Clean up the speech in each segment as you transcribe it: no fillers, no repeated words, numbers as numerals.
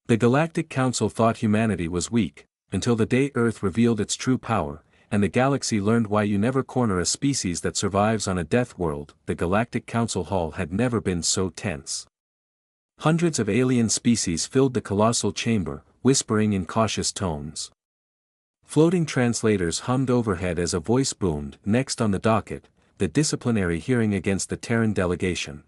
The Galactic Council thought humanity was weak, until the day Earth revealed its true power, and the galaxy learned why you never corner a species that survives on a death world. The Galactic Council Hall had never been so tense. Hundreds of alien species filled the colossal chamber, whispering in cautious tones. Floating translators hummed overhead as a voice boomed. Next on the docket, the disciplinary hearing against the Terran delegation.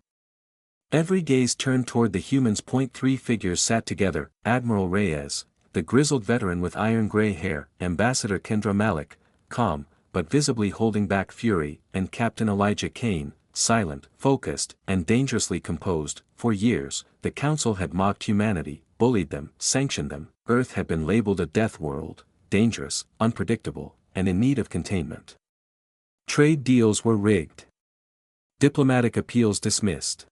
Every gaze turned toward the humans. Three figures sat together: Admiral Reyes, the grizzled veteran with iron-gray hair; Ambassador Malik, calm, but visibly holding back fury; and Captain Kaine, silent, focused, and dangerously composed. For years, the Council had mocked humanity, bullied them, sanctioned them. Earth had been labeled a death world, dangerous, unpredictable, and in need of containment. Trade deals were rigged. Diplomatic appeals dismissed.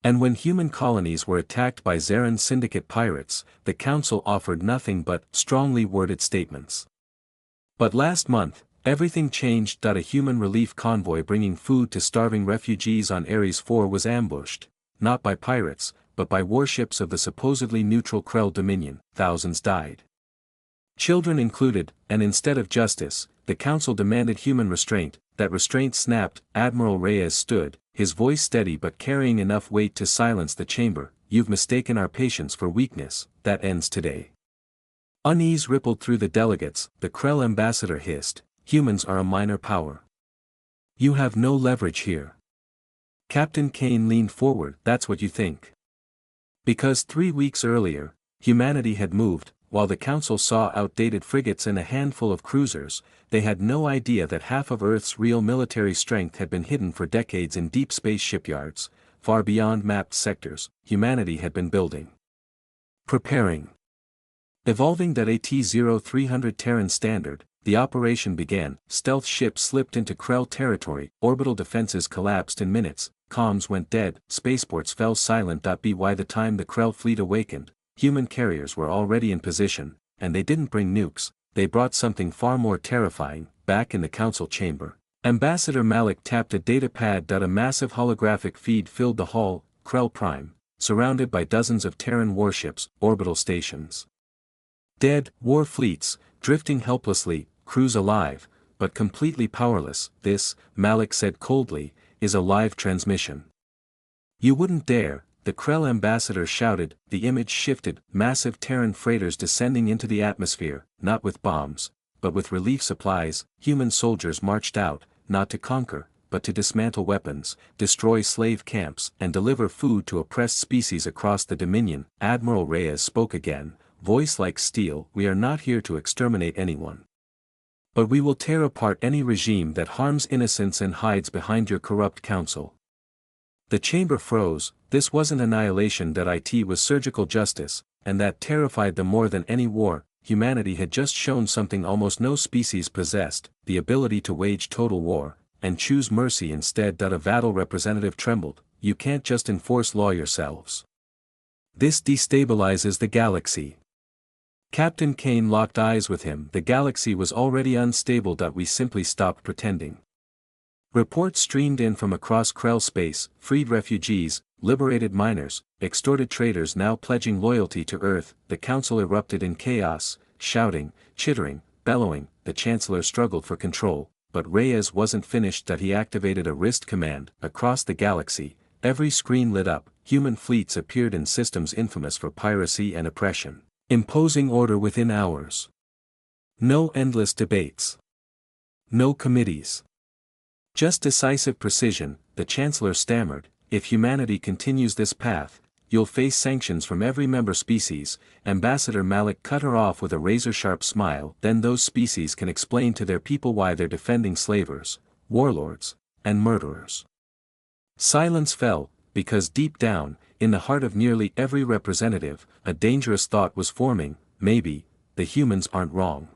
And when human colonies were attacked by Zaran syndicate pirates, the Council offered nothing but strongly worded statements. But last month, everything changed. A human relief convoy bringing food to starving refugees on Ares 4 was ambushed, not by pirates, but by warships of the supposedly neutral Krell Dominion. Thousands died, children included, and instead of justice, the Council demanded human restraint. That restraint snapped. Admiral Reyes stood, his voice steady but carrying enough weight to silence the chamber. You've mistaken our patience for weakness. That ends today. Unease rippled through the delegates. The Krell ambassador hissed, humans are a minor power. You have no leverage here. Captain Kaine leaned forward. That's what you think. Because 3 weeks earlier, humanity had moved. While the Council saw outdated frigates and a handful of cruisers, they had no idea that half of Earth's real military strength had been hidden for decades in deep space shipyards, far beyond mapped sectors. Humanity had been building, preparing, evolving that AT-0300 Terran standard. The operation began. Stealth ships slipped into Krell territory, orbital defenses collapsed in minutes, comms went dead, spaceports fell silent. By the time the Krell fleet awakened, human carriers were already in position, and they didn't bring nukes, they brought something far more terrifying. Back in the Council chamber, Ambassador Malik tapped a datapad. A massive holographic feed filled the hall. Krell Prime, surrounded by dozens of Terran warships, orbital stations. Dead, war fleets, drifting helplessly, crews alive, but completely powerless. This, Malik said coldly, is a live transmission. You wouldn't dare. The Krell ambassador shouted. The image shifted. Massive Terran freighters descending into the atmosphere, not with bombs, but with relief supplies. Human soldiers marched out, not to conquer, but to dismantle weapons, destroy slave camps, and deliver food to oppressed species across the Dominion. Admiral Reyes spoke again, voice like steel. We are not here to exterminate anyone. But we will tear apart any regime that harms innocents and hides behind your corrupt council. The chamber froze. This wasn't annihilation. It was surgical justice, and that terrified them more than any war. Humanity had just shown something almost no species possessed, the ability to wage total war, and choose mercy instead. A Vadal representative trembled. You can't just enforce law yourselves. This destabilizes the galaxy. Captain Kaine locked eyes with him. The galaxy was already unstable. We simply stopped pretending. Reports streamed in from across Krell space: freed refugees, liberated miners, extorted traders now pledging loyalty to Earth. The Council erupted in chaos, shouting, chittering, bellowing. The Chancellor struggled for control, but Reyes wasn't finished. He activated a wrist command. Across the galaxy, every screen lit up. Human fleets appeared in systems infamous for piracy and oppression, imposing order within hours. No endless debates. No committees. Just decisive precision. The Chancellor stammered, if humanity continues this path, you'll face sanctions from every member species. Ambassador Malik cut her off with a razor-sharp smile. Then those species can explain to their people why they're defending slavers, warlords, and murderers. Silence fell, because deep down, in the heart of nearly every representative, a dangerous thought was forming: maybe, the humans aren't wrong.